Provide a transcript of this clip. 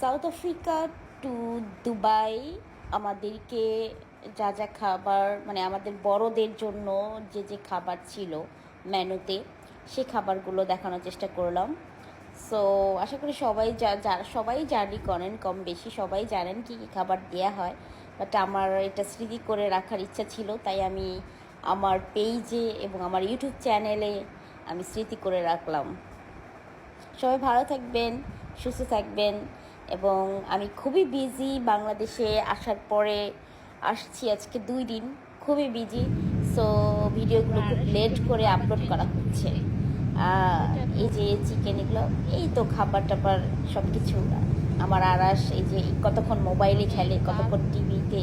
South Africa two Dubai আমাদেরকে যা যা খাবার মানে আমাদের বড়দের জন্য যে যে খাবার ছিল মেনুতে সে খাবারগুলো দেখানোর চেষ্টা করলাম। সো আশা করি সবাই সবাই জার্নি করেন, কম বেশি সবাই জানেন কী কী খাবার দেওয়া হয়। বাট আমার এটা স্মৃতি করে রাখার ইচ্ছা ছিল, তাই আমি আমার পেজে এবং আমার ইউটিউব চ্যানেলে আমি স্মৃতি করে রাখলাম। সবাই ভালো থাকবেন, সুস্থ থাকবেন। এবং আমি খুবই বিজি, বাংলাদেশে আসার পরে আসছি আজকে 2 দিন, খুবই বিজি। সো ভিডিওগুলো খুব লেট করে আপলোড করা হচ্ছে। এই যে চিকেন এগুলো, এই তো খাবার টাবার সব কিছু। আমার আরাস এই যে কতক্ষণ মোবাইলে খেলে, কতক্ষণ টিভিতে।